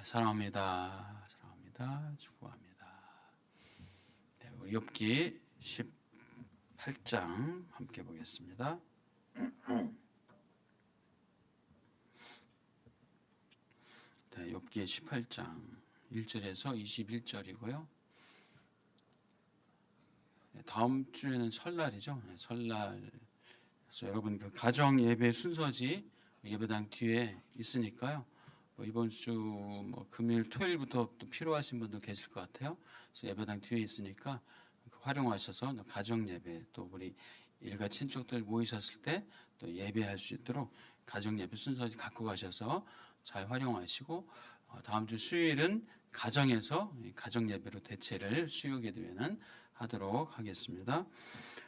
사랑합니다. 축복합니다. 네, 우리 욥기 18장 함께 보겠습니다. 네, 욥기 18장 1절에서 21절이고요. 다음 주에는 설날이죠. 설날. 그래서 여러분 그 가정 예배 순서지 예배당 뒤에 있으니까요. 이번 주 금요일, 토요일부터 또 필요하신 분도 계실 것 같아요. 그래서 예배당 뒤에 있으니까 활용하셔서 가정 예배 또 우리 일가 친척들 모이셨을 때 또 예배할 수 있도록 가정 예배 순서지 갖고 가셔서 잘 활용하시고 다음 주 수요일은 가정에서 가정 예배로 대체를 수요 기도회는 하도록 하겠습니다.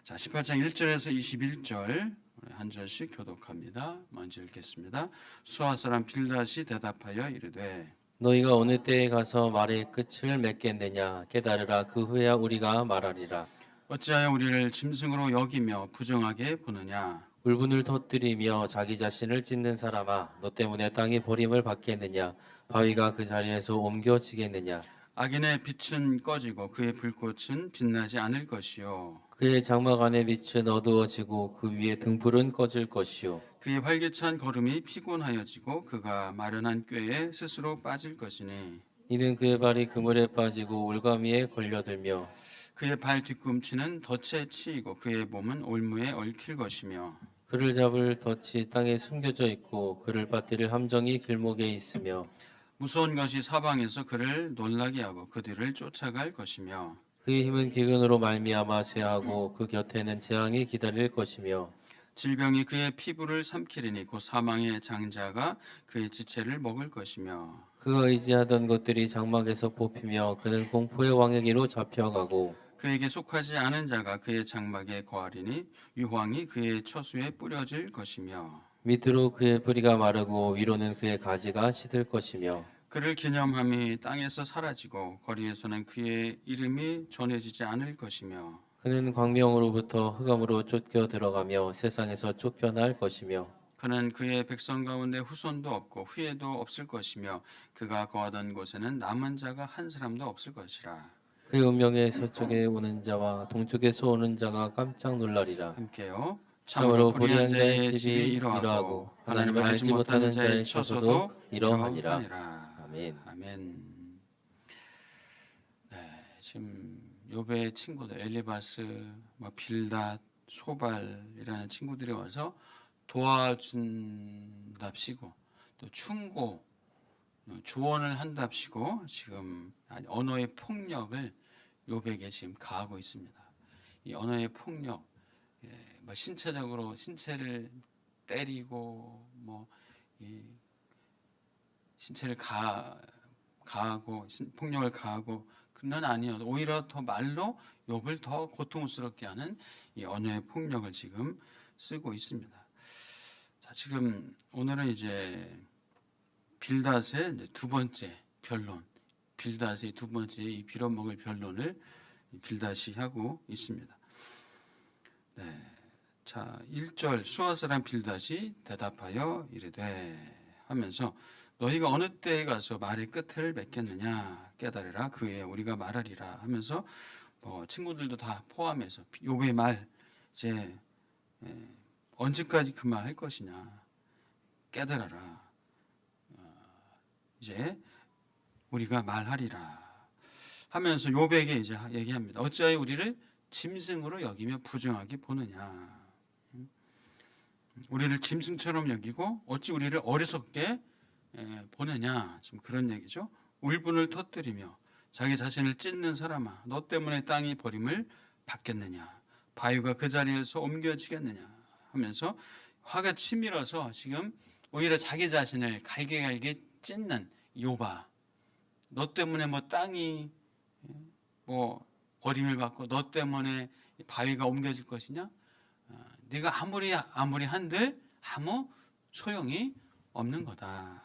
자, 18장 1절에서 21절 한 절씩 교독합니다. 먼저 읽겠습니다. 수아 사람 빌닷이 대답하여 이르되 너희가 어느 때에 가서 말의 끝을 맺겠느냐 깨달으라. 그 후에야 우리가 말하리라. 어찌하여 우리를 짐승으로 여기며 부정하게 보느냐. 울분을 터뜨리며 자기 자신을 찢는 사람아, 너 때문에 땅이 버림을 받겠느냐. 바위가 그 자리에서 옮겨지겠느냐. 악인의 빛은 꺼지고 그의 불꽃은 빛나지 않을 것이요 그의 장막 안의 빛은 어두워지고 그 위에 등불은 꺼질 것이요 그의 활기찬 걸음이 피곤하여지고 그가 마련한 꾀에 스스로 빠질 것이니 이는 그의 발이 그물에 빠지고 올가미에 걸려들며 그의 발 뒤꿈치는 덫에 치이고 그의 몸은 올무에 얽힐 것이며 그를 잡을 덫이 땅에 숨겨져 있고 그를 빠뜨릴 함정이 길목에 있으며 무서운 것이 사방에서 그를 놀라게 하고 그 뒤를 쫓아갈 것이며 그의 힘은 기근으로 말미암아 쇠하고 그 곁에는 재앙이 기다릴 것이며 질병이 그의 피부를 삼키리니 곧 사망의 장자가 그의 지체를 먹을 것이며 그가 의지하던 것들이 장막에서 뽑히며 그는 공포의 왕에게로 잡혀가고 그에게 속하지 않은 자가 그의 장막에 거하리니 유황이 그의 처수에 뿌려질 것이며 밑으로 그의 뿌리가 마르고 위로는 그의 가지가 시들 것이며 그를 기념함이 땅에서 사라지고 거리에서는 그의 이름이 전해지지 않을 것이며 그는 광명으로부터 흑암으로 쫓겨 들어가며 세상에서 쫓겨날 것이며 그는 그의 백성 가운데 후손도 없고 후예도 없을 것이며 그가 거하던 곳에는 남은 자가 한 사람도 없을 것이라. 그의 운명의 서쪽에 오는 자와 동쪽에서 오는 자가 깜짝 놀라리라. 함께요. 참으로 불의한 자의 집이 이러하고 하나님을 알지 못하는 자의 처소도 이러하니라. 아멘. 아멘. 네, 지금 욥의 친구들 엘리바스, 빌닷, 소발이라는 친구들이 와서 도와준답시고 또 충고, 조언을 한답시고 지금 언어의 폭력을 욥에게 지금 가하고 있습니다. 이 언어의 폭력, 신체적으로 신체를 때리고 이 신체를 가하고 폭력을 가하고 그는 아니요 오히려 더 말로 욥을 더 고통스럽게 하는 이 언어의 폭력을 지금 쓰고 있습니다. 자, 지금 오늘은 이제 빌닷의 이제 두 번째 변론, 빌닷의 두 번째 이 빌어먹을 변론을 빌닷이 하고 있습니다. 네. 자, 1절 수아 사람 빌닷이 대답하여 이르되 하면서 너희가 어느 때에 가서 말의 끝을 맺겠느냐 깨달으라 그에 우리가 말하리라 하면서 친구들도 다 포함해서 욥의 말 이제 언제까지 그 말 할 것이냐 깨달아라 이제 우리가 말하리라 하면서 욥에게 이제 얘기합니다. 어찌하여 우리를 짐승으로 여기며 부정하게 보느냐. 우리를 짐승처럼 여기고 어찌 우리를 어리석게 보느냐. 지금 그런 얘기죠. 울분을 터뜨리며 자기 자신을 찢는 사람아 너 때문에 땅이 버림을 받겠느냐. 바위가 그 자리에서 옮겨지겠느냐 하면서 화가 치밀어서 지금 오히려 자기 자신을 갈게 찢는 욥아 너 때문에 땅이 버림을 받고 너 때문에 바위가 옮겨질 것이냐? 네가 아무리 한들 아무 소용이 없는 거다.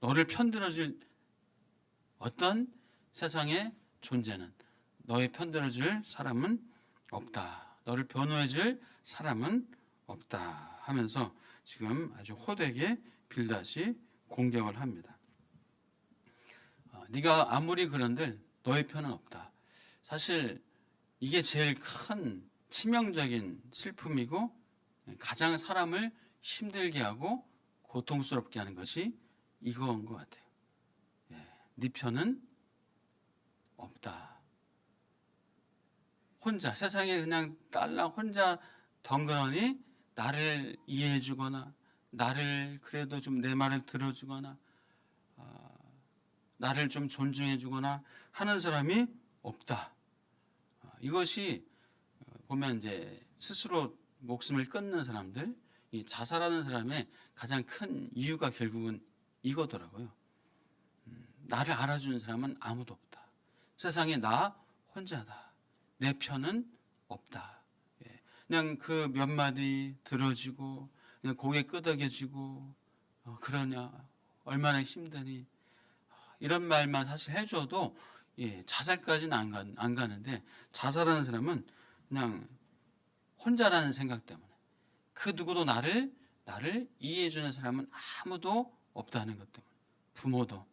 너를 편들어줄 어떤 세상의 존재는 너의 편들어줄 사람은 없다. 너를 변호해줄 사람은 없다 하면서 지금 아주 호되게 빌닷이 공격을 합니다. 네가 아무리 그런들 너의 편은 없다. 사실 이게 제일 큰 치명적인 슬픔이고 가장 사람을 힘들게 하고 고통스럽게 하는 것이 이거인 것 같아요. 네 편은 없다. 혼자 세상에 그냥 딸랑 혼자 덩그러니 나를 이해해 주거나 나를 그래도 좀 내 말을 들어주거나 나를 좀 존중해 주거나 하는 사람이 없다. 이것이 보면 이제 스스로 목숨을 끊는 사람들, 이 자살하는 사람의 가장 큰 이유가 결국은 이거더라고요. 나를 알아주는 사람은 아무도 없다. 세상에 나 혼자다. 내 편은 없다. 그냥 그 몇 마디 들어주고 그냥 고개 끄덕여주고 그러냐 얼마나 힘드니 이런 말만 사실 해줘도 자살까지는 안 가는데 자살하는 사람은 그냥 혼자라는 생각 때문에 그 누구도 나를 이해해주는 사람은 아무도 없다는 것 때문에 부모도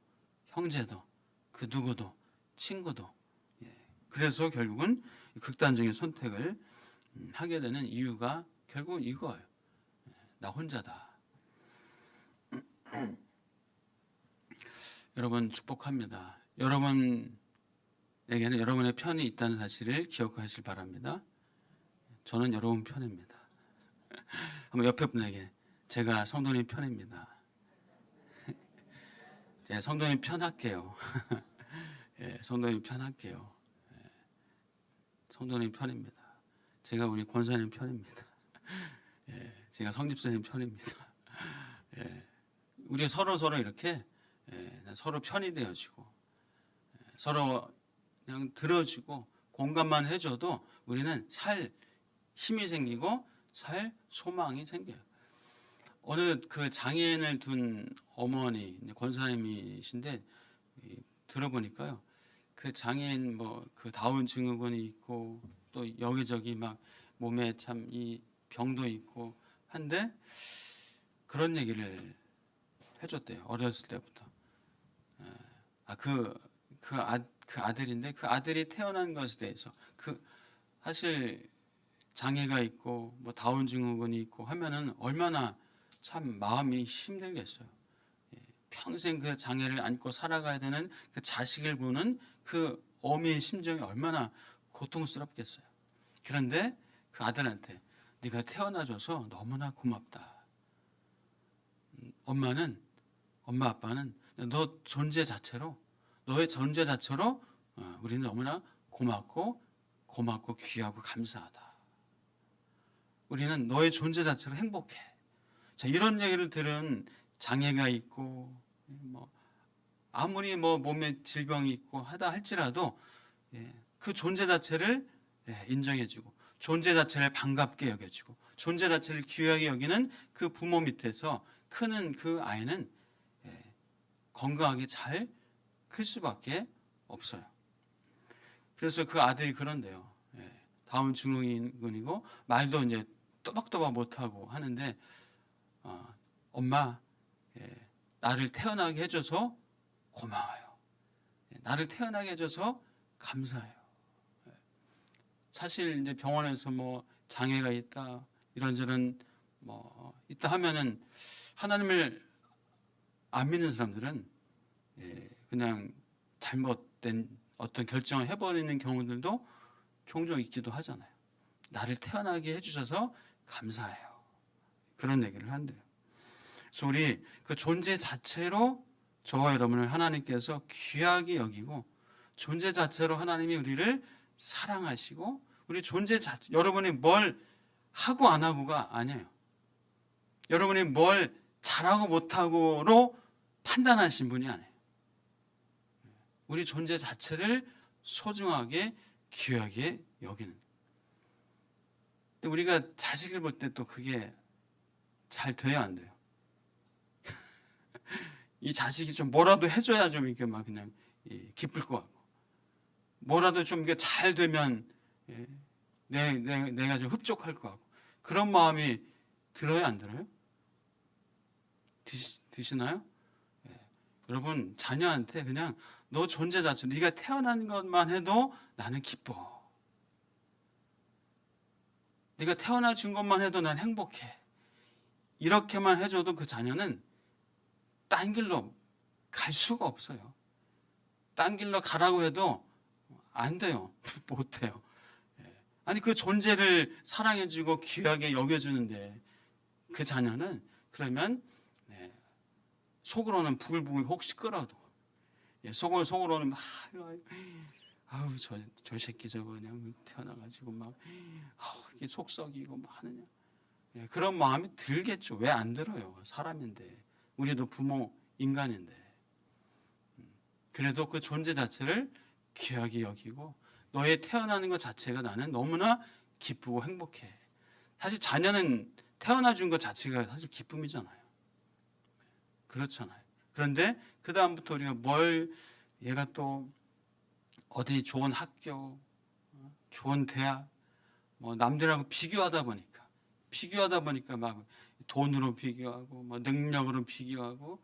형제도 그 누구도 친구도 그래서 결국은 극단적인 선택을 하게 되는 이유가 결국은 이거예요. 나 혼자다. 여러분 축복합니다. 여러분에게는 여러분의 편이 있다는 사실을 기억하시길 바랍니다. 저는 여러분 편입니다. 한번 옆에 분에게 제가 성도님 편입니다. 제가 성도님 편할게요. 성도님 편할게요. 성도님 편입니다. 제가 우리 권사님 편입니다. 제가 성집사님 편입니다. 우리 서로 이렇게 서로 편이 되어지고 서로 그냥 들어주고 공감만 해줘도 우리는 살 힘이 생기고 살 소망이 생겨요. 어느 그 장애인을 둔 어머니 권사님이신데 들어보니까요. 그 장애인 뭐 그 다운 증후군이 있고 또 여기저기 막 몸에 참 이 병도 있고 한데 그런 얘기를 해줬대요. 어렸을 때부터. 그 아들인데 그 아들이 태어난 것에 대해서 사실 장애가 있고 뭐 다운 증후군이 있고 하면은 얼마나 참 마음이 힘들겠어요. 평생 그 장애를 안고 살아가야 되는 그 자식을 보는 그 어미의 심정이 얼마나 고통스럽겠어요. 그런데 그 아들한테 네가 태어나줘서 너무나 고맙다. 엄마 아빠는 너 존재 자체로 너의 존재 자체로 우리는 너무나 고맙고 귀하고 감사하다. 우리는 너의 존재 자체로 행복해. 자, 이런 얘기를 들은 장애가 있고 뭐 아무리 뭐 몸에 질병이 있고 하다 할지라도 그 존재 자체를 인정해주고 존재 자체를 반갑게 여겨주고 존재 자체를 귀하게 여기는 그 부모 밑에서 크는 그 아이는 건강하게 잘 클 수밖에 없어요. 그래서 그 아들이 그런데요. 다운 증후군이고 말도 이제 또박또박 못하고 하는데 엄마 나를 태어나게 해줘서 고마워요. 나를 태어나게 해줘서 감사해요. 사실 이제 병원에서 뭐 장애가 있다 이런저런 뭐 있다 하면은 하나님을 안 믿는 사람들은 그냥 잘못된 어떤 결정을 해버리는 경우들도 종종 있기도 하잖아요. 나를 태어나게 해주셔서 감사해요. 그런 얘기를 한대요. 그래서 우리 그 존재 자체로 저와 여러분을 하나님께서 귀하게 여기고 존재 자체로 하나님이 우리를 사랑하시고 우리 존재 자체 여러분이 뭘 하고 안 하고가 아니에요. 여러분이 뭘 잘하고 못하고로 판단하신 분이 아니에요. 우리 존재 자체를 소중하게 귀하게 여기는. 근데 우리가 자식을 볼 때 또 그게 잘 돼야 안 돼요. 이 자식이 좀 뭐라도 해줘야 좀 이렇게 막 그냥 기쁠 것 같고 뭐라도 좀 이게 잘 되면 내가 좀 흡족할 것 같고 그런 마음이 들어요 안 들어요? 드시나요? 여러분 자녀한테 그냥 너 존재 자체, 네가 태어난 것만 해도 나는 기뻐. 네가 태어나 준 것만 해도 난 행복해. 이렇게만 해줘도 그 자녀는 딴 길로 갈 수가 없어요. 딴 길로 가라고 해도 안 돼요. 못 해요. 아니 그 존재를 사랑해주고 귀하게 여겨주는데 그 자녀는 그러면 속으로는 부글부글 혹시 끓어도 속으로는 막 아우 저 새끼 저거 그냥 태어나가지고 막 이게 속 썩이고 뭐 하느냐 그런 마음이 들겠죠. 왜 안 들어요? 사람인데 우리도 부모 인간인데 그래도 그 존재 자체를 귀하게 여기고 너의 태어나는 것 자체가 나는 너무나 기쁘고 행복해. 사실 자녀는 태어나 준 것 자체가 사실 기쁨이잖아요. 그렇잖아요. 그런데 그 다음부터 우리가 얘가 또 어디 좋은 학교, 좋은 대학, 뭐 남들하고 비교하다 보니까 막 돈으로 비교하고, 뭐 능력으로 비교하고,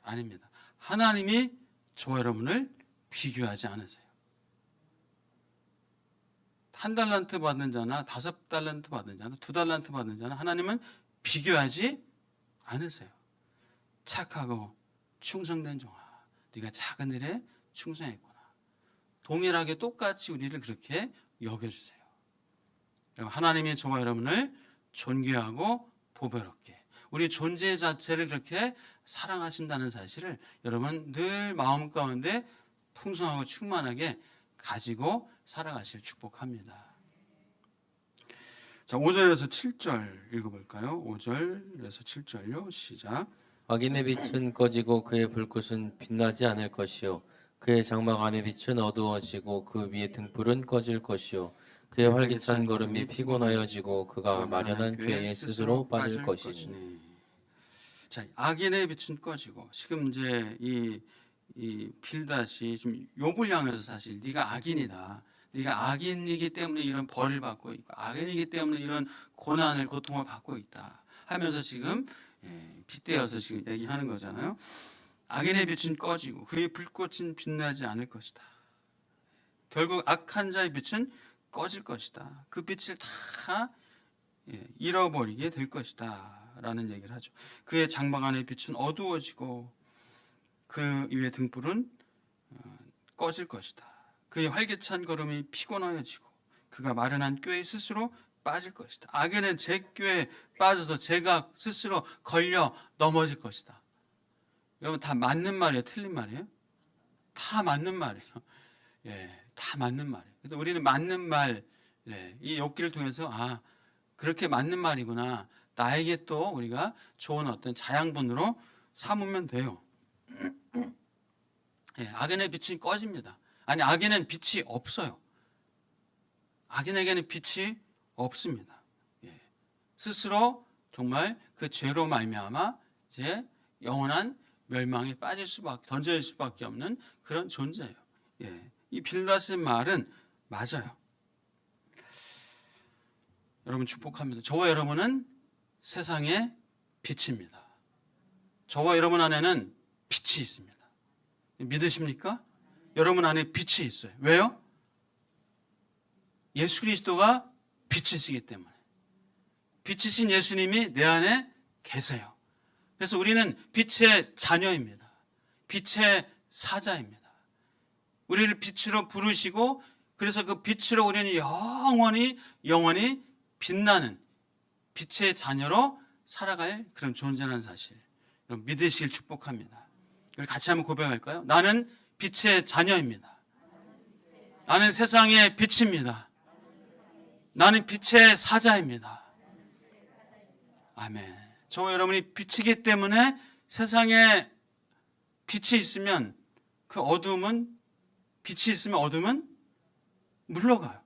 아닙니다. 하나님이 저와 여러분을 비교하지 않으세요. 1달란트 받는 자나 5달란트 받는 자나 2달란트 받는 자나 하나님은 비교하지 않으세요. 착하고 충성된 종아, 네가 작은 일에 충성했구나. 동일하게 똑같이 우리를 그렇게 여겨주세요. 하나님이 저와 여러분을 존귀하고 보배롭게 우리 존재 자체를 그렇게 사랑하신다는 사실을 여러분 늘 마음 가운데 풍성하고 충만하게 가지고 살아가실 축복합니다. 자, 5절에서 7절 읽어볼까요? 5절에서 7절요. 시작. 악인의 빛은 꺼지고 그의 불꽃은 빛나지 않을 것이요 그의 장막 안의 빛은 어두워지고 그 위의 등불은 꺼질 것이요 그의 활기찬 걸음이 피곤하여지고 그가 마련한 궤에 스스로 빠질 것이니. 자, 악인의 빛은 꺼지고 지금 이제 이 빌닷이 지금 욥을 향해서 사실 네가 악인이다. 네가 악인이기 때문에 이런 벌을 받고 있고 악인이기 때문에 이런 고난을 고통을 받고 있다 하면서 지금 빗대어서 지금 얘기하는 거잖아요. 악인의 빛은 꺼지고 그의 불꽃은 빛나지 않을 것이다. 결국 악한 자의 빛은 꺼질 것이다. 그 빛을 다 잃어버리게 될 것이다 라는 얘기를 하죠. 그의 장막 안의 빛은 어두워지고 그 위의 등불은 꺼질 것이다. 그의 활기찬 걸음이 피곤하여지고 그가 마련한 꾀에 스스로 빠질 것이다. 악인은 제 꾀에 빠져서 제가 스스로 걸려 넘어질 것이다. 여러분 다 맞는 말이에요? 틀린 말이에요? 다 맞는 말이에요. 다 맞는 말이에요. 그래서 우리는 맞는 말, 이 욥기를 통해서 그렇게 맞는 말이구나. 나에게 또 우리가 좋은 어떤 자양분으로 삼으면 돼요. 악인의 빛이 꺼집니다. 아니 악인은 빛이 없어요. 악인에게는 빛이 없습니다. 스스로 정말 그 죄로 말미암아 이제 영원한 멸망에 빠질 수밖에 던져질 수밖에 없는 그런 존재예요. 이 빌닷의 말은 맞아요. 여러분 축복합니다. 저와 여러분은 세상의 빛입니다. 저와 여러분 안에는 빛이 있습니다. 믿으십니까? 여러분 안에 빛이 있어요. 왜요? 예수 그리스도가 빛이시기 때문에. 빛이신 예수님이 내 안에 계세요. 그래서 우리는 빛의 자녀입니다. 빛의 사자입니다. 우리를 빛으로 부르시고 그래서 그 빛으로 우리는 영원히 빛나는 빛의 자녀로 살아갈 그런 존재라는 사실 여러분 믿으실 축복합니다. 같이 한번 고백할까요? 나는 빛의 자녀입니다. 나는 세상의 빛입니다. 나는 빛의 사자입니다. 아멘. 저와 여러분이 빛이기 때문에 세상에 빛이 있으면 그 어둠은 빛이 있으면 어둠은 물러가요.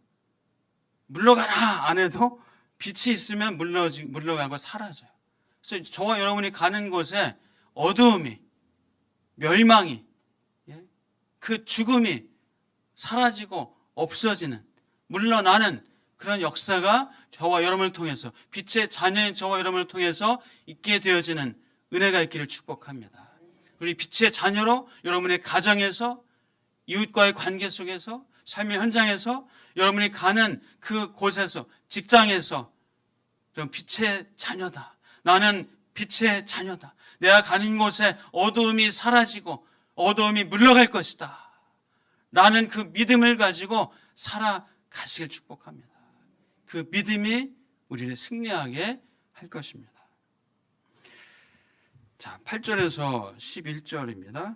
물러가라 안 해도 빛이 있으면 물러가고 사라져요. 그래서 저와 여러분이 가는 곳에 어두움이 멸망이 그 죽음이 사라지고 없어지는 물러나는 그런 역사가 저와 여러분을 통해서 빛의 자녀인 저와 여러분을 통해서 있게 되어지는 은혜가 있기를 축복합니다. 우리 빛의 자녀로 여러분의 가정에서 이웃과의 관계 속에서 삶의 현장에서 여러분이 가는 그 곳에서 직장에서 좀 빛의 자녀다. 나는 빛의 자녀다. 내가 가는 곳에 어두움이 사라지고 어두움이 물러갈 것이다. 나는 그 믿음을 가지고 살아가시길 축복합니다. 그 믿음이 우리를 승리하게 할 것입니다. 자, 8절에서 11절입니다.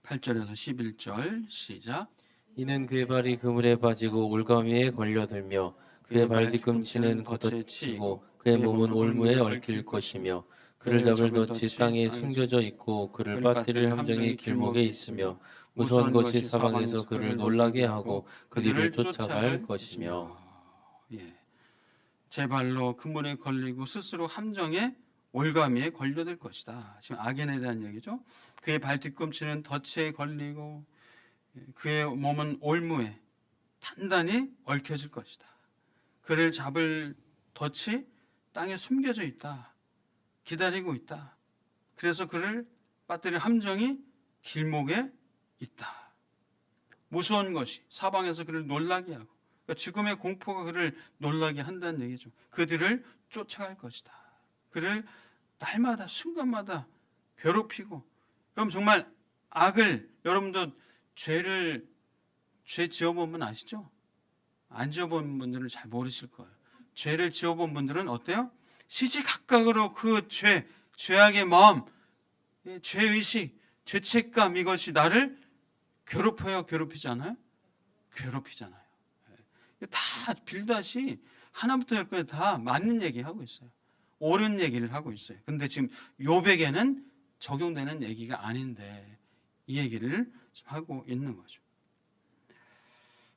8절에서 11절 시작. 이는 그의 발이 그물에 빠지고 올가미에 걸려들며 그의 발 뒤꿈치는 겉에 치고 그의 몸은 올무에 얽힐 것이며 그를 잡을 덫이 땅에 숨겨져 있고 그를 빠뜨릴 함정이 길목에 있으며 무서운 것이 사방에서 그를 놀라게 하고 그 뒤를 쫓아갈 것이며. 예. 제 발로 그물에 걸리고 스스로 함정에 올가미에 걸려들 것이다. 지금 악인에 대한 얘기죠. 그의 발 뒤꿈치는 덫에 걸리고 그의 몸은 올무에 단단히 얽혀질 것이다. 그를 잡을 덫이 땅에 숨겨져 있다. 기다리고 있다. 그래서 그를 빠뜨릴 함정이 길목에 있다. 무서운 것이 사방에서 그를 놀라게 하고, 그러니까 죽음의 공포가 그를 놀라게 한다는 얘기죠. 그들을 쫓아갈 것이다. 그를 날마다 순간마다 괴롭히고, 그럼 정말 악을, 여러분도 죄 지어본 분 아시죠? 안 지어본 분들은 잘 모르실 거예요. 죄를 지어본 분들은 어때요? 시시각각으로 그 죄악의 마음, 죄의식, 죄책감, 이것이 나를 괴롭혀요, 괴롭히지 않아요? 괴롭히잖아요. 다 빌다시 하나부터 열까지 다 맞는 얘기하고 있어요. 옳은 얘기를 하고 있어요. 근데 지금 욥에게는 적용되는 얘기가 아닌데 이 얘기를 지금 하고 있는 거죠.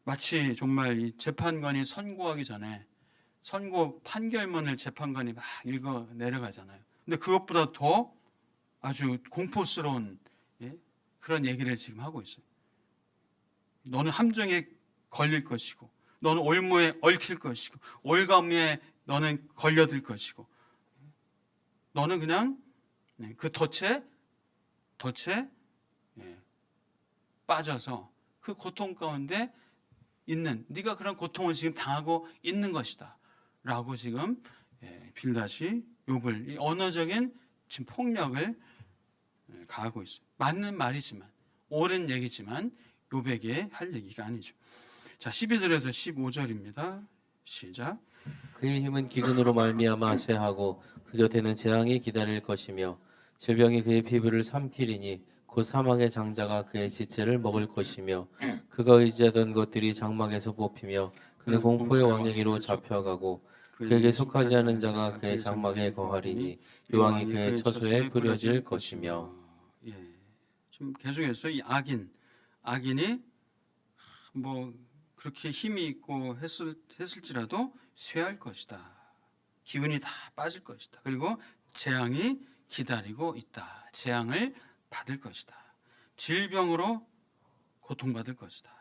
마치 정말 이 재판관이 선고하기 전에 선고 판결문을 재판관이 막 읽어 내려가잖아요. 근데 그것보다 더 아주 공포스러운 그런 얘기를 지금 하고 있어요. 너는 함정에 걸릴 것이고, 너는 올무에 얽힐 것이고, 올가미에 너는 걸려들 것이고, 너는 그냥 그 덫에 빠져서 그 고통 가운데 있는, 네가 그런 고통을 지금 당하고 있는 것이다 라고 지금 빌닷이 욥을, 이 언어적인 지금 폭력을 가하고 있어요. 맞는 말이지만, 옳은 얘기지만 욥에게 할 얘기가 아니죠. 자, 12절에서 15절입니다. 시작. 그의 힘은 기근으로 말미암아 쇠하고 그 곁에는 재앙이 기다릴 것이며 질병이 그의 피부를 삼키리니 곧 사망의 장자가 그의 지체를 먹을 것이며 그가 의지하던 것들이 장막에서 뽑히며 그는 공포의 왕에게로 잡혀가고 그에게 속하지 않은 자가 그의 장막에 거하리니 여왕이 그의 처소에 뿌려질 것이며. 예. 지금 계속해서 이 악인이 뭐 그렇게 힘이 있고 했을지라도 쇠할 것이다. 기운이 다 빠질 것이다. 그리고 재앙이 기다리고 있다. 재앙을 받을 것이다. 질병으로 고통받을 것이다.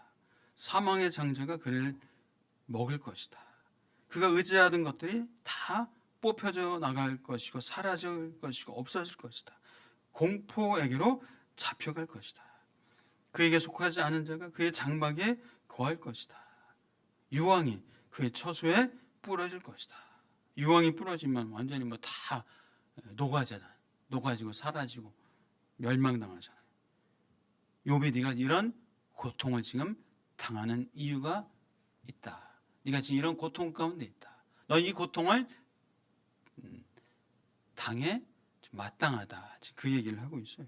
사망의 장자가 그를 먹을 것이다. 그가 의지하던 것들이 다 뽑혀져 나갈 것이고 사라질 것이고 없어질 것이다. 공포에게로 잡혀갈 것이다. 그에게 속하지 않은 자가 그의 장막에 거할 것이다. 유황이 그의 처소에 뿌려질 것이다. 유황이 뿌려지면 완전히 뭐 다 녹아지고 사라지고 멸망당하잖아요. 욥이 네가 이런 고통을 지금 당하는 이유가 있다. 네가 지금 이런 고통 가운데 있다. 너 이 고통을 당해 마땅하다. 지금 그 얘기를 하고 있어요.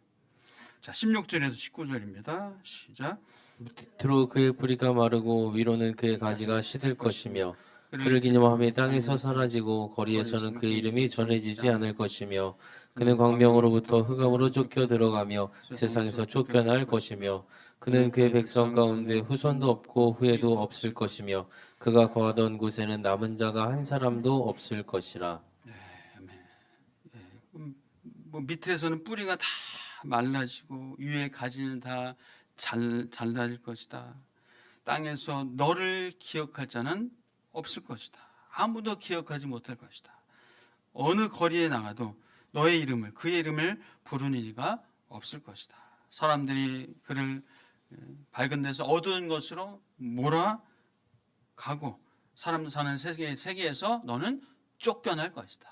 자, 16절에서 19절입니다. 시작. 밑으로 그의 뿌리가 마르고 위로는 그의 가지가 시들 것이며 그를 기념함이 땅에서 사라지고 거리에서는 그의 이름이 전해지지 않을 것이며 그는 광명으로부터 흑암으로 쫓겨 들어가며 세상에서 쫓겨날 것이며 그는 그의 백성 가운데 후손도 없고 후예도 없을 것이며 그가 거하던 곳에는 남은 자가 한 사람도 없을 것이라. 뭐 밑에서는 뿌리가 다 말라지고 위에 가지는 다 잘라질 것이다. 땅에서 너를 기억할 자는 없을 것이다. 아무도 기억하지 못할 것이다. 어느 거리에 나가도 너의 이름을, 그의 이름을 부르는 이가 없을 것이다. 사람들이 그를 밝은 데서 어두운 것으로 몰아가고 사람 사는 세계에서 너는 쫓겨날 것이다.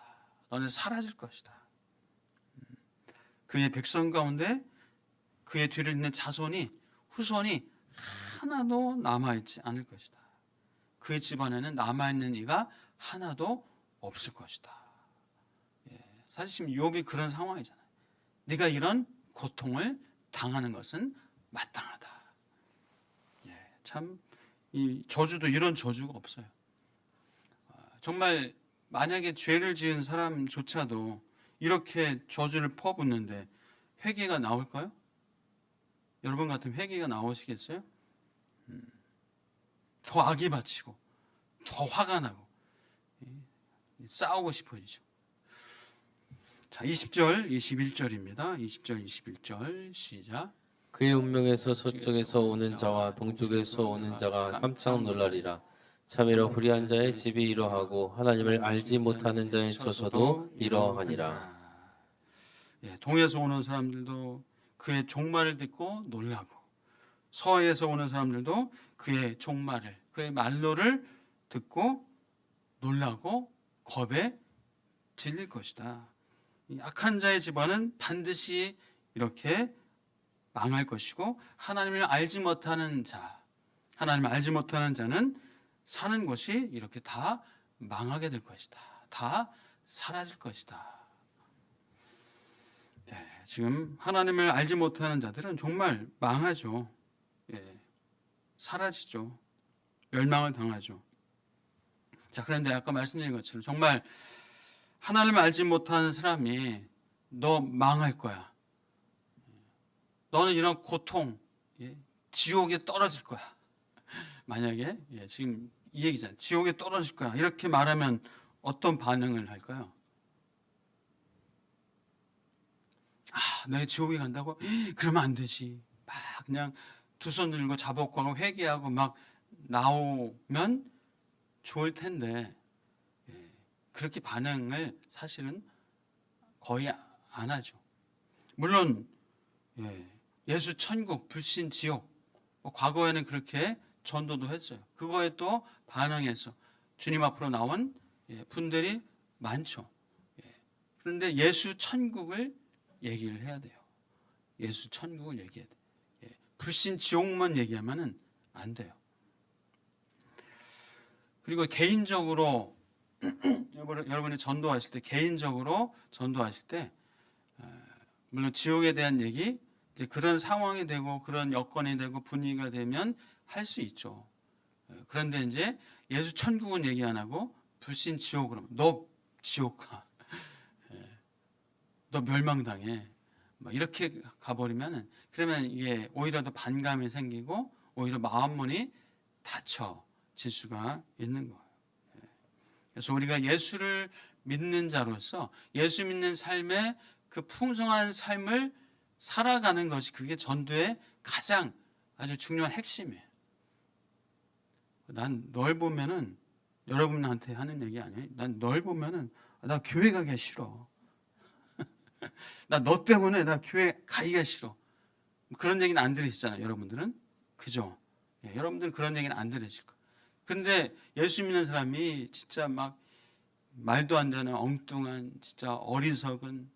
너는 사라질 것이다. 그의 백성 가운데 그의 뒤를 잇는 후손이 하나도 남아있지 않을 것이다. 그의 집안에는 남아있는 이가 하나도 없을 것이다. 사실 지금 욥이 그런 상황이잖아요. 네가 이런 고통을 당하는 것은 마땅하다. 참 이 저주도 이런 저주가 없어요. 정말 만약에 죄를 지은 사람조차도 이렇게 저주를 퍼붓는데 회개가 나올까요? 여러분 같으면 회개가 나오시겠어요? 더 악이 받치고 더 화가 나고 싸우고 싶어지죠. 자, 20절, 21절입니다. 20절, 21절 시작. 그의 운명에서 서쪽에서 오는 자와 동쪽에서 오는 자가 깜짝 놀라리라. 참으로 불의한 자의 집이 이러하고 하나님을 알지 못하는 자의 처소도 이러하니라. 동에서 오는 사람들도 그의 종말을 듣고 놀라고 서에서 오는 사람들도 그의 종말을 그의 말로를 듣고 놀라고 겁에 질릴 것이다. 이 악한 자의 집안은 반드시 이렇게 망할 것이고 하나님을 알지 못하는 자는 사는 것이 이렇게 다 망하게 될 것이다. 다 사라질 것이다. 지금 하나님을 알지 못하는 자들은 정말 망하죠. 사라지죠. 멸망을 당하죠. 자, 그런데 아까 말씀드린 것처럼 정말 하나님을 알지 못하는 사람이 너 망할 거야. 너는 이런 고통, 지옥에 떨어질 거야. 만약에 지금 이 얘기잖아요. 지옥에 떨어질 거야. 이렇게 말하면 어떤 반응을 할까요? 내가 지옥에 간다고? 그러면 안 되지. 막 그냥 두 손 들고 자복하고 회개하고 막 나오면 좋을 텐데 그렇게 반응을 사실은 거의 안 하죠. 물론 예수 천국, 불신 지옥 과거에는 그렇게 전도도 했어요. 그거에 또 반응해서 주님 앞으로 나온 분들이 많죠. 그런데 예수 천국을 얘기를 해야 돼요. 예수 천국을 얘기해야 돼요. 불신 지옥만 얘기하면 안 돼요. 그리고 개인적으로 여러분이 전도하실 때 개인적으로 전도하실 때 물론 지옥에 대한 얘기 이제 그런 상황이 되고 그런 여건이 되고 분위기가 되면 할 수 있죠. 그런데 이제 예수 천국은 얘기 안 하고 불신 지옥으로 너 지옥 가. 너 멸망당해. 이렇게 가버리면 그러면 이게 오히려 더 반감이 생기고 오히려 마음문이 닫혀질 수가 있는 거예요. 그래서 우리가 예수를 믿는 자로서 예수 믿는 삶의 그 풍성한 삶을 살아가는 것이 그게 전도의 가장 아주 중요한 핵심이에요. 난 널 보면은 여러분한테 하는 얘기 아니에요. 난 널 보면은 나 교회 가기가 싫어. 나 너 때문에 나 교회 가기가 싫어. 그런 얘기는 안 들으시잖아요. 여러분들은. 그죠? 여러분들은 그런 얘기는 안 들으실 거예요. 근데 예수 믿는 사람이 진짜 막 말도 안 되는 엉뚱한 진짜 어리석은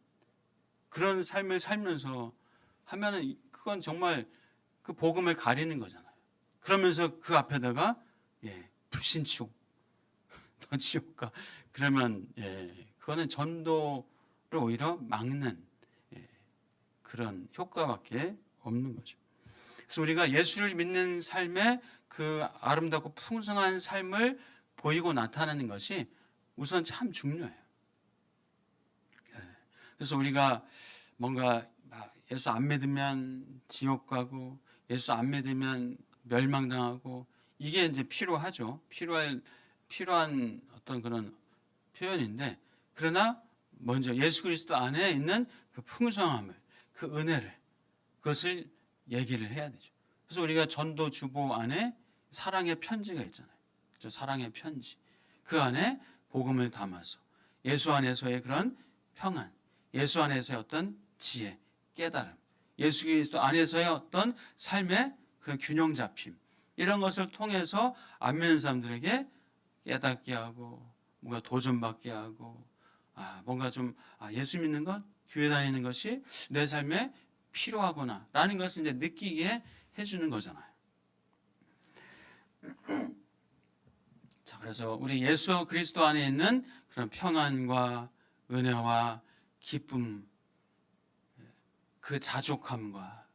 그런 삶을 살면서 하면은 그건 정말 그 복음을 가리는 거잖아요. 그러면서 그 앞에다가 불신 지옥 너 지옥 가 그러면 그거는 전도를 오히려 막는 그런 효과밖에 없는 거죠. 그래서 우리가 예수를 믿는 삶의 그 아름답고 풍성한 삶을 보이고 나타내는 것이 우선 참 중요해요. 그래서 우리가 뭔가 예수 안 믿으면 지옥 가고 예수 안 믿으면 멸망당하고 이게 이제 필요하죠. 필요한 어떤 그런 표현인데 그러나 먼저 예수 그리스도 안에 있는 그 풍성함을 그 은혜를 그것을 얘기를 해야 되죠. 그래서 우리가 전도 주보 안에 사랑의 편지가 있잖아요. 그렇죠? 사랑의 편지. 그 안에 복음을 담아서 예수 안에서의 그런 평안, 예수 안에서의 어떤 지혜, 깨달음 예수 그리스도 안에서의 어떤 삶의 그런 균형 잡힘, 이런 것을 통해서 안 믿는 사람들에게 깨닫게 하고 뭔가 도전받게 하고 뭔가 좀 예수 믿는 것, 교회 다니는 것이 내 삶에 필요하구나 라는 것을 이제 느끼게 해주는 거잖아요. 자, 그래서 우리 예수 그리스도 안에 있는 그런 평안과 은혜와 기쁨, 그 자족함과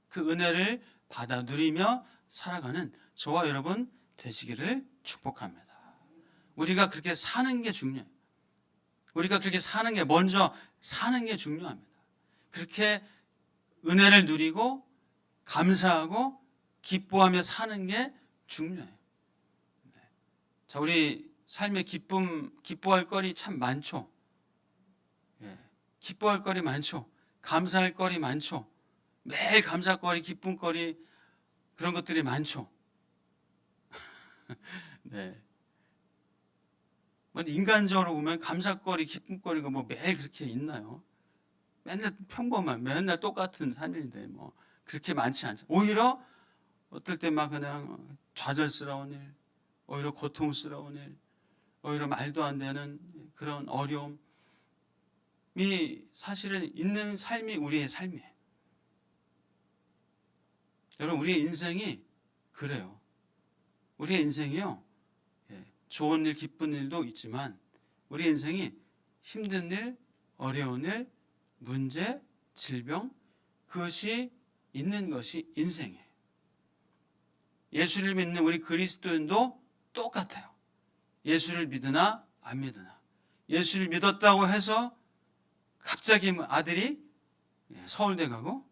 그 은혜를 받아 누리며 살아가는 저와 여러분 되시기를 축복합니다. 우리가 그렇게 사는 게 중요해요. 우리가 그렇게 사는 게 먼저 사는 게 중요합니다. 그렇게 은혜를 누리고 감사하고 기뻐하며 사는 게 중요해요. 자, 우리 삶의 기뻐할 거리 참 많죠. 기뻐할 거리 많죠. 감사할 거리 많죠. 매일 감사거리, 기쁨거리, 그런 것들이 많죠. 네. 인간적으로 보면 감사거리, 기쁨거리가 뭐 매일 그렇게 있나요? 맨날 평범한, 맨날 똑같은 삶인데 뭐 그렇게 많지 않죠. 오히려 어떨 때 막 그냥 좌절스러운 일, 오히려 고통스러운 일, 오히려 말도 안 되는 그런 어려움이 사실은 있는 삶이 우리의 삶이에요. 여러분, 우리의 인생이 그래요. 우리의 인생이요, 좋은 일, 기쁜 일도 있지만 우리 인생이 힘든 일, 어려운 일, 문제, 질병, 그것이 있는 것이 인생이에요. 예수를 믿는 우리 그리스도인도 똑같아요. 예수를 믿으나 안 믿으나, 예수를 믿었다고 해서 갑자기 아들이 서울대 가고,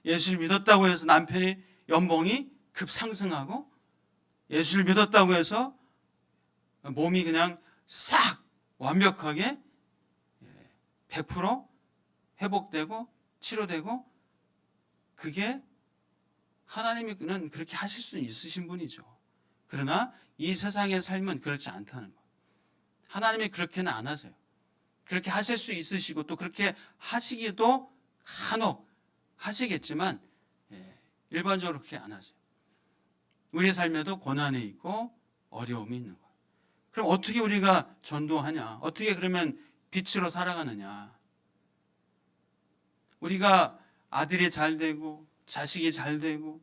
예수를 믿었다고 해서 남편이 연봉이 급상승하고, 예수를 믿었다고 해서 몸이 그냥 싹 완벽하게 100% 회복되고 치료되고, 그게 하나님이는 그렇게 하실 수 있으신 분이죠. 그러나 이 세상의 삶은 그렇지 않다는 것. 하나님이 그렇게는 안 하세요. 그렇게 하실 수 있으시고 또 그렇게 하시기도 간혹 하시겠지만 일반적으로 그렇게 안 하세요. 우리의 삶에도 고난이 있고 어려움이 있는 거예요. 그럼 어떻게 우리가 전도하냐? 어떻게 그러면 빛으로 살아가느냐? 우리가 아들이 잘 되고 자식이 잘 되고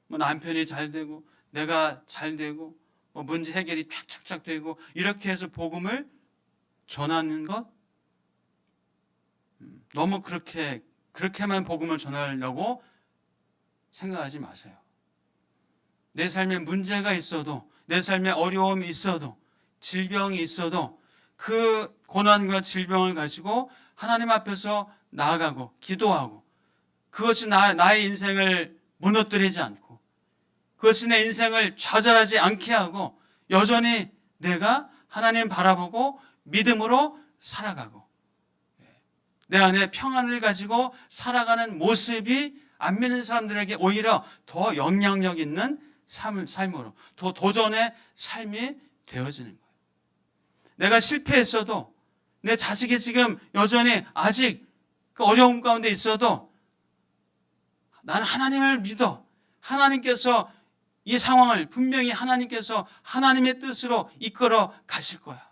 뭐 남편이 잘 되고 내가 잘 되고 뭐 문제 해결이 착착착 되고 이렇게 해서 복음을 전하는 것, 너무 그렇게만 복음을 전하려고 생각하지 마세요. 내 삶에 문제가 있어도, 내 삶에 어려움이 있어도, 질병이 있어도 그 고난과 질병을 가지고 하나님 앞에서 나아가고 기도하고, 그것이 나의 인생을 무너뜨리지 않고, 그것이 내 인생을 좌절하지 않게 하고, 여전히 내가 하나님 바라보고 믿음으로 살아가고 내 안에 평안을 가지고 살아가는 모습이 안 믿는 사람들에게 오히려 더 영향력 있는 삶으로, 더 도전의 삶이 되어지는 거예요. 내가 실패했어도, 내 자식이 지금 여전히 아직 그 어려움 가운데 있어도 나는 하나님을 믿어. 하나님께서 이 상황을 분명히 하나님께서 하나님의 뜻으로 이끌어 가실 거야.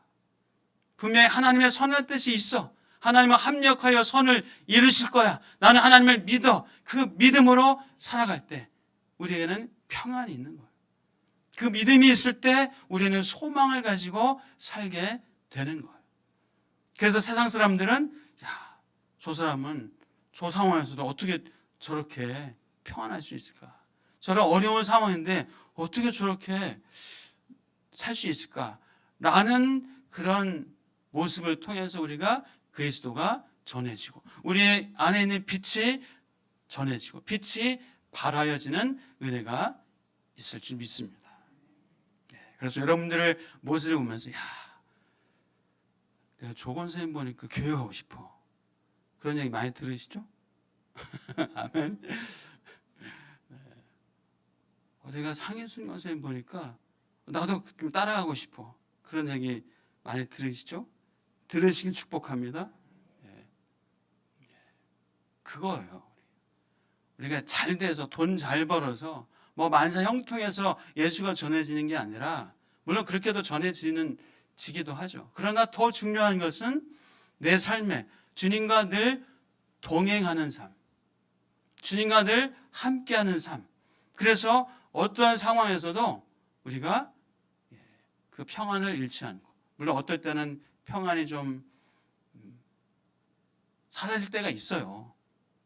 분명히 하나님의 선한 뜻이 있어. 하나님은 합력하여 선을 이루실 거야. 나는 하나님을 믿어. 그 믿음으로 살아갈 때 우리에게는 평안이 있는 거예요. 그 믿음이 있을 때 우리는 소망을 가지고 살게 되는 거예요. 그래서 세상 사람들은 저 사람은 저 상황에서도 어떻게 저렇게 평안할 수 있을까? 저런 어려운 상황인데 어떻게 저렇게 살 수 있을까? 라는 그런 모습을 통해서 우리가 그리스도가 전해지고 우리 안에 있는 빛이 전해지고 빛이 발하여지는 은혜가 있을 줄 믿습니다. 그래서 여러분들의 모습을 보면서 내가 조건 선생님 보니까 교회 가고 싶어. 그런 얘기 많이 들으시죠? 아멘. 내가 상혜순 선생님 보니까 나도 좀 따라가고 싶어. 그런 얘기 많이 들으시죠? 들으시길 축복합니다. 그거예요. 우리가 잘 돼서 돈 잘 벌어서 뭐 만사 형통해서 예수가 전해지는 게 아니라, 물론 그렇게도 지기도 하죠. 그러나 더 중요한 것은 내 삶에 주님과 늘 동행하는 삶, 주님과 늘 함께하는 삶. 그래서 어떠한 상황에서도 우리가 그 평안을 잃지 않고, 물론 어떨 때는 평안이 좀 사라질 때가 있어요.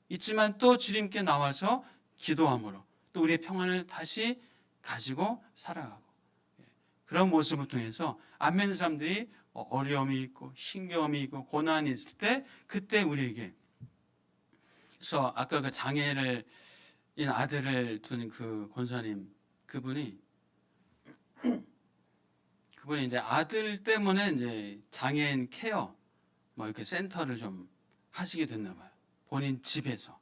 있지만 또 주님께 나와서 기도함으로 또 우리의 평안을 다시 가지고 살아가고, 그런 모습을 통해서 안 믿는 사람들이 어려움이 있고 힘겨움이 있고 고난이 있을 때, 그때 우리에게, 그래서 아까 그 장애를 인 아들을 둔 그 권사님, 그분이 이제 아들 때문에 이제 장애인 케어 뭐 이렇게 센터를 좀 하시게 됐나 봐요. 본인 집에서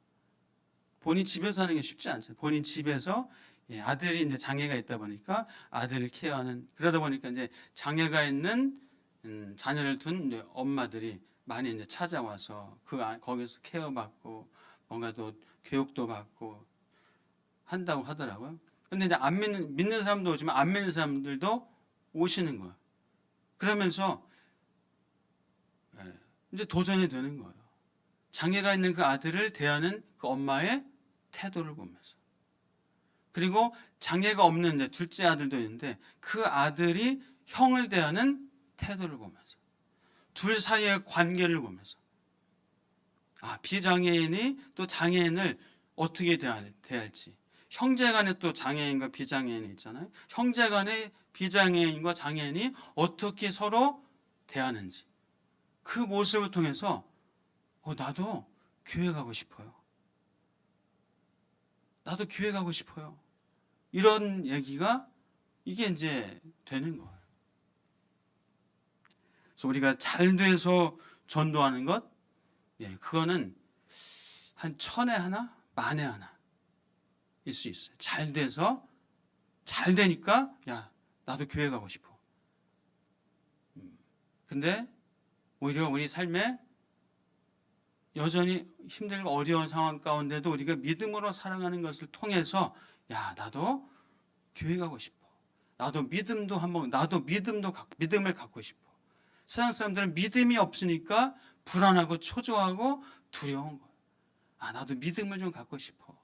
하는 게 쉽지 않죠. 본인 집에서 아들이 이제 장애가 있다 보니까 아들을 케어하는, 그러다 보니까 이제 장애가 있는 자녀를 둔 이제 엄마들이 많이 이제 찾아와서 거기서 케어받고 뭔가 또 교육도 받고 한다고 하더라고요. 근데 이제 믿는 사람도 오지만 안 믿는 사람들도 오시는 거예요. 그러면서 이제 도전이 되는 거예요. 장애가 있는 그 아들을 대하는 그 엄마의 태도를 보면서, 그리고 장애가 없는 이제 둘째 아들도 있는데 그 아들이 형을 대하는 태도를 보면서, 둘 사이의 관계를 보면서, 비장애인이 또 장애인을 어떻게 대할지, 형제간에 또 장애인과 비장애인이 있잖아요. 형제간에 비장애인과 장애인이 어떻게 서로 대하는지, 그 모습을 통해서 나도 교회 가고 싶어요. 나도 교회 가고 싶어요. 이런 얘기가 이게 이제 되는 거예요. 그래서 우리가 잘 돼서 전도하는 것, 그거는 한 1000에 하나, 만에 하나 일 수 있어요. 잘 돼서, 잘 되니까 나도 교회 가고 싶어. 근데 오히려 우리 삶에 여전히 힘들고 어려운 상황 가운데도 우리가 믿음으로 살아가는 것을 통해서 나도 교회 가고 싶어. 나도 믿음을 갖고 싶어. 세상 사람들은 믿음이 없으니까 불안하고 초조하고 두려운 거예요. 나도 믿음을 좀 갖고 싶어.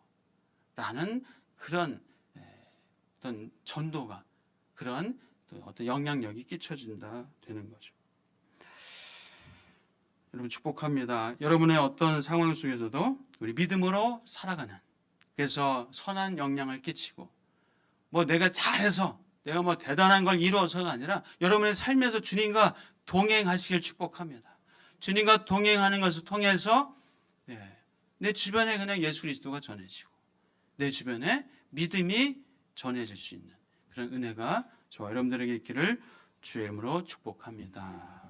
라는 그런 어떤 전도가, 그런 어떤 영향력이 끼쳐진다 되는 거죠. 여러분 축복합니다. 여러분의 어떤 상황 속에서도 우리 믿음으로 살아가는, 그래서 선한 영향을 끼치고, 뭐 내가 잘해서 내가 뭐 대단한 걸 이루어서가 아니라 여러분의 삶에서 주님과 동행하시길 축복합니다. 주님과 동행하는 것을 통해서 내 주변에 그냥 예수 그리스도가 전해지고 내 주변에 믿음이 전해질 수 있는 그런 은혜가 저와 여러분들에게 있기를 주의 이름으로 축복합니다.